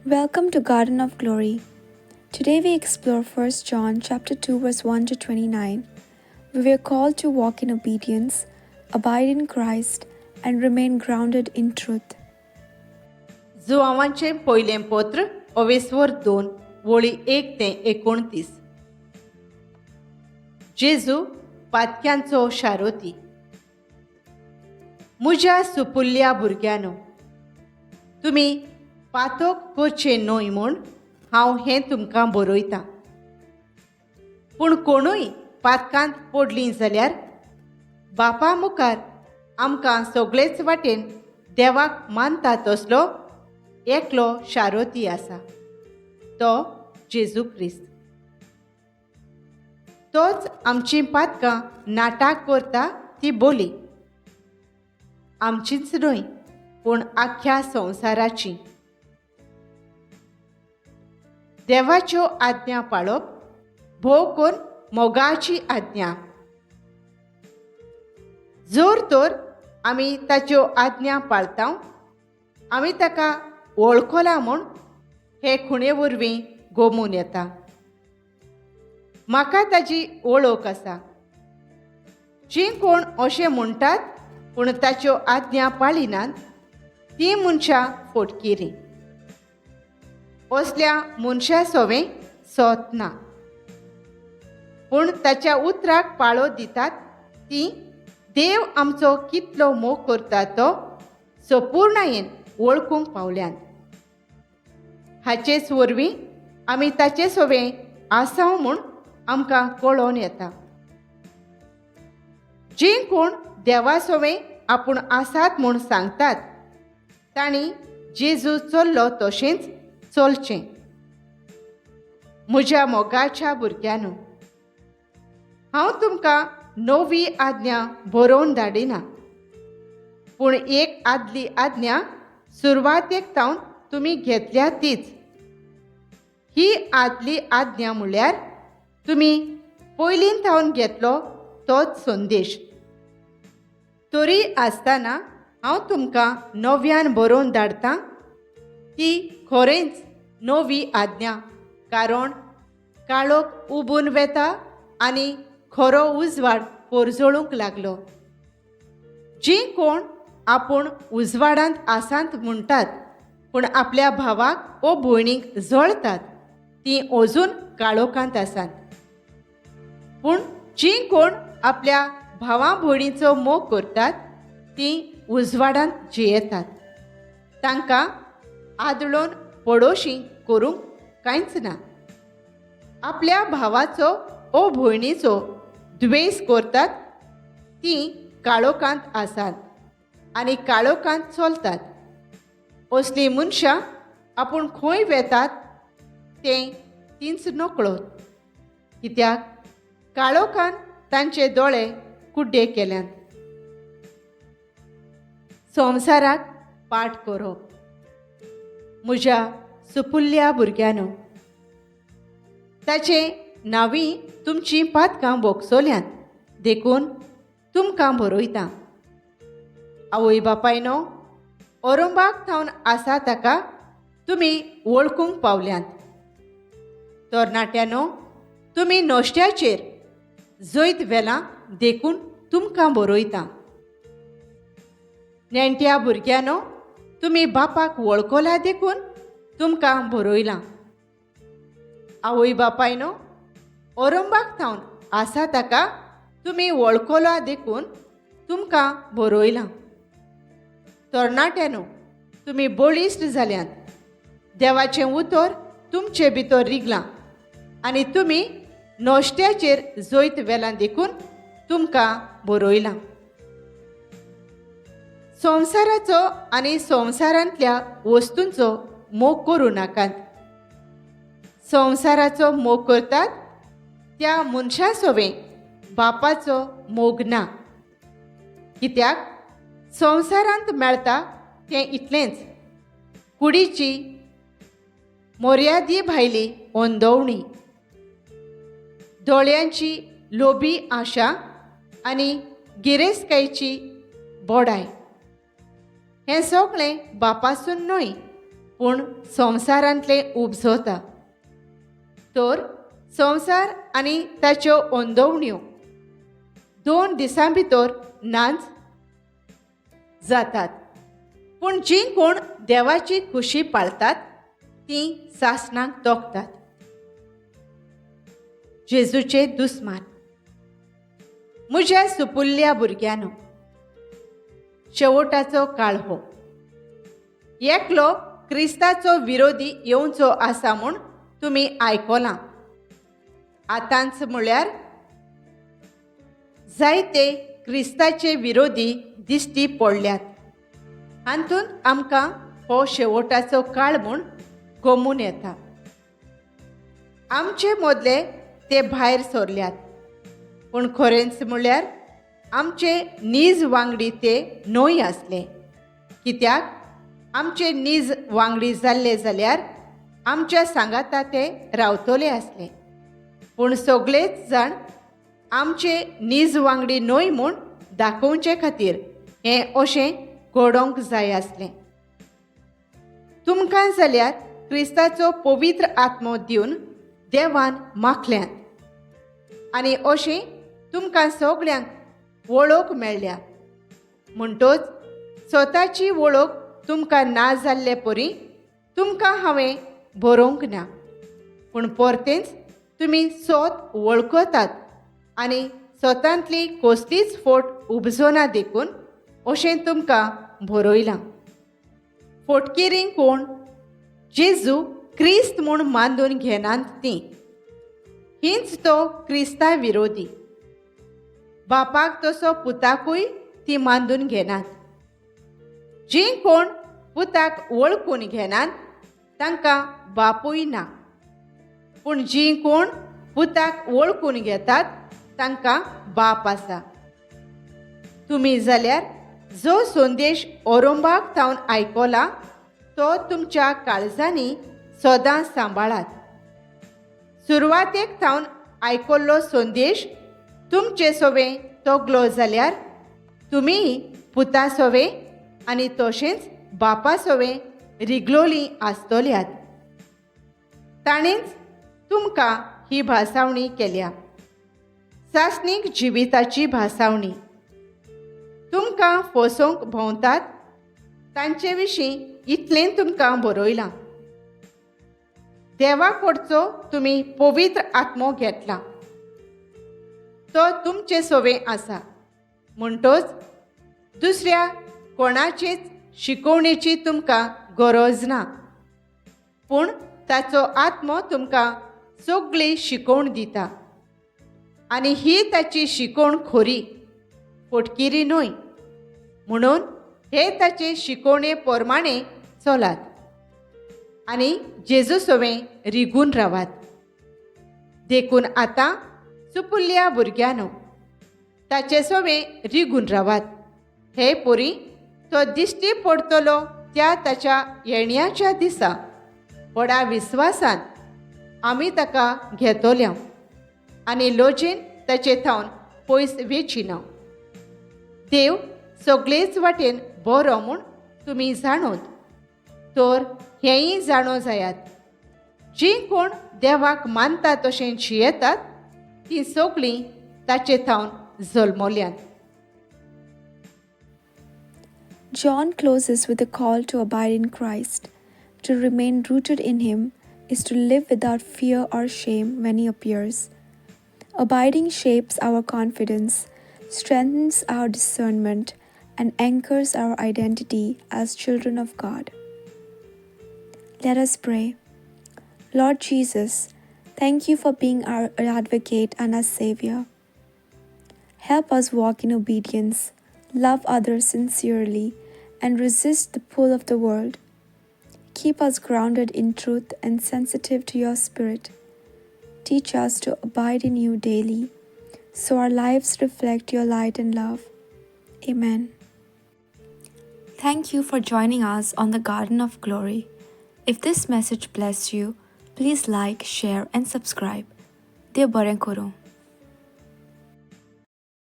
Welcome to Garden of Glory. Today we explore 1 John chapter 2 verse 1 to 29, where we are called to walk in obedience, abide in Christ, and remain grounded in truth. जुआवांचे पयलें पत्र अवेस्वर 2 वळी 1 ते 29. जेजू पातक्यांचो शारोती. म्हज्या सुपुल्ल्या भुरग्यांनो, तुमी पातोक करचे न्हय म्हूण हांव हें तुमकां बरयतां. पूण कोणूय पातकांत पडलीं जाल्यार बापा मुखार आमकां सगळेच वाटेन देवाक मानता तसलो एकलो शारोती आसा, तो जेजू क्रिस्त. तोच आमचीं पातकां नाटाक करता ती बोली, आमचीच न्हय पूण आख्या संवसाराची. देवाच्यो आज्ञा पाळप भोव कोन्न मोगाची आज्ञा. जोर तर आमी ताच्यो आज्ञा पाळटां, आमी ताका वळखला म्हूण हे खुणे वरवीं गोमून येता. म्हाका ताची वळख आसा. जीं कोण अशें म्हणटात पूण ताच्यो आज्ञा पाळिनात, तीं मनशां फोटकिरीं. असल्या मनशा सोवें सोत ना. पूण ताच्या उतराक पाळो दितात तीं देव आमचो कितलो मोग करता तो संपूर्णयेन वळखूंक पावल्यान. हाचेच वरवीं आमी ताचे सोवें आसांव म्हूण आमकां कळोन येता. जीं कोण देवा सोवें आपूण आसात म्हूण सांगतात, तांणी जेजू चल्लो तशेंच चलचें. म्हज्या मोगाच्या भुरग्यांनो, हांव तुमकां नवी आज्ञा बरोवन धाडिना, पूण एक आदली आज्ञा सुरवातेक तावन तुमी घेतल्या तीच. ही आदली आज्ञा म्हळ्यार तुमी पयलीं तावन घेतलो तोच संदेश. तरी आसतना हांव तुमकां नव्यान बरोवन धाडटां ती खरेंच नवी आज्ञा, कारण काळोख उबून वेता आनी खरो उजवाड परजळूंक लागलो. जीं कोण आपूण उजवाडांत आसात म्हणटात पूण आपल्या भावाक वो भयणीक जळटात, तीं अजून काळोखांत आसात. पूण जीं कोण आपल्या भावा भयणीचो मोग करतात, तीं उजवाडांत जियेतात. तांकां आदळोन पडोशी करूंक कांयच ना. आपल्या भावाचो ओ भयणीचो द्वेस करतात, तीं काळोखांत आसात आनी काळोखांत चलतात. असलीं मनशां आपूण खंय वेतात तें तींच नकळत, कित्याक काळोखान तांचे दोळे कुड्डे केल्यात. संवसाराक पाठ करप. म्हज्या सुपुल्ल्या भुरग्यांनो, ताचे नांवीं तुमचीं पातकां बोगसोल्यांत देखून तुमकां बरयतां. आवय बापायनो, अरंबाक थावन आसा ताका तुमी वळखूंक पावल्यांत. तरणाट्यांनो, तुमी नोश्ट्याचेर जैत वेलां देखून तुमकां बरयतां. नेणट्या भुरग्यांनो, तुमी बापाक वळखला देखून तुमकां बरयलां. आवय बापायनो, अरंबाक थावन आसा ताका तुमी वळखला देखून तुमकां बरयलां. तरणाट्यांनो, तुमी बळिश्ट जाल्यांत. देवाचें उतर तुमचे भितर रिगलां आनी तुमी नोश्ट्याचेर जैत वेलां देखून तुमकां बरयलां. संवसाराचो आनी संवसारांतल्या वस्तूंचो मोग करूं नाकात. संवसाराचो मोग करतात त्या मनशा सोवें बापाचो मोग ना. कित्याक संवसारांत मेळटा तें इतलेंच, कुडीची मर्यादी भायली ओंदवणी, दोळ्यांची लोभी आशा आनी गिरेस्तकायेची बोडाय. हें सगळें बापासून न्हय पूण संवसारांतले उपजोता. तर संवसार आनी ताच्यो ओंदवण्यो 2 दिसां भितर नाच जातात. पूण जीं कोण देवाची खुशी पाळटात तीं सासणाक तोखतात. जेजूचे दुस्मान. म्हज्या सुपुल्ल्या भुरग्यांनो, शेवटाचो काळ हो. एकलो क्रिस्ताचो विरोधी येवचो आसा म्हूण तुमी आयकलां. आतांच म्हळ्यार जायते क्रिस्ताचे विरोधी दिश्टी पडल्यात. हातूंत आमकां हो शेवटाचो काळ म्हूण गमून येता. आमचे मदले ते भायर सरल्यात, पूण खरेंच म्हळ्यार आमचे नीज वांगडी ते न्हय आसले. कित्याक आमचे नीज वांगडी जाल्ले जाल्यार आमच्या सांगाता ते रावतले आसले. पूण सगळेच जाण आमचे नीज वांगडी न्हय म्हूण दाखोवचे खातीर हें अशें घडोवंक जाय आसलें. तुमकां जाल्यार क्रिस्ताचो पवित्र आत्मो दिवन देवान माखल्यात, आनी अशें तुमकां सगळ्यांक वळख मेळ्ळ्या. म्हणटच स्वताची वळख तुमकां ना जाल्ले परी तुमकां हांवें बरोवंक ना, पूण परतेंच तुमी स्वत वळखतात आनी स्वतांतली कसलीच फोट उपजना देखून अशें तुमकां बरयलां. फोटकेरीं कोण? जेजू क्रिस्त म्हूण मानून घेनात तीं. हींच तो क्रिस्ता विरोधी. बापाक तसो पुताकूय तीं मानून घेनात. जीं कोण पुताक वळखून घेनात तांकां बापूय ना, पूण जीं कोण पुताक वळखून घेतात तांकां बाप आसा. तुमी जाल्यार जो संदेश औरंबाक थावन आयकला तो तुमच्या काळजांनी सदां सांबाळात. सुरवातेक थावन आयकल्लो संदेश तुमचे सोवे तोगलो जाल्यार तुमी पुता सोवे आनी तशेंच बापा सोवे रिगलोलीं आसतल्यात. ताणेंच तुमकां ही भासावणी केल्या, सासणीक जिविताची भासावणी. तुमकां फसोवंक भोंवतात तांचे विशीं इतलें तुमकां बरयलां. देवा कडचो तुमी पवित्र आत्मो घेतला, तो तुमचे सोवे आसा. म्हणटच दुसऱ्या कोणाचेच शिकोवणेची तुमकां गरज ना, पूण ताचो आत्मो तुमकां सगळी शिकोवण दिता. आनी ही ताची शिकोवण खरी, फोटकिरी न्हय. म्हणून हे ताचे शिकोवणे प्रमाणे चलात आनी जेजू सोवें रिगून रावात. देखून आतां सुपुल्ल्या भुरग्यांनो, ताचे सोवें रिगून रावात. हे पोरी तो दिश्टी पडटलो त्या ताच्या येण्याच्या दिसा व्हडा विस्वासान आमी ताका घेतोल्या आनी लोजेन ताचे थावन पयस वेचिना. देव सगळेच वाटेन बरो म्हूण तुमी जाणोत, तर हेंय जाणो जायात. जीं कोण देवाक मानता तशें जियेतात तीं सगळीं ताचे थावन जल्मल्यात. John closes with a call to abide in Christ. To remain rooted in Him is to live without fear or shame when He appears. Abiding shapes our confidence, strengthens our discernment, and anchors our identity as children of God. Let us pray. Lord Jesus, thank you for being our advocate and our Savior. Help us walk in obedience, love others sincerely, and resist the pull of the world. Keep us grounded in truth and sensitive to your Spirit. Teach us to abide in you daily, so our lives reflect your light and love. Amen. Thank you for joining us on the Garden of Glory. If this message blessed you, please like, share, and subscribe. Dev Baren Koro.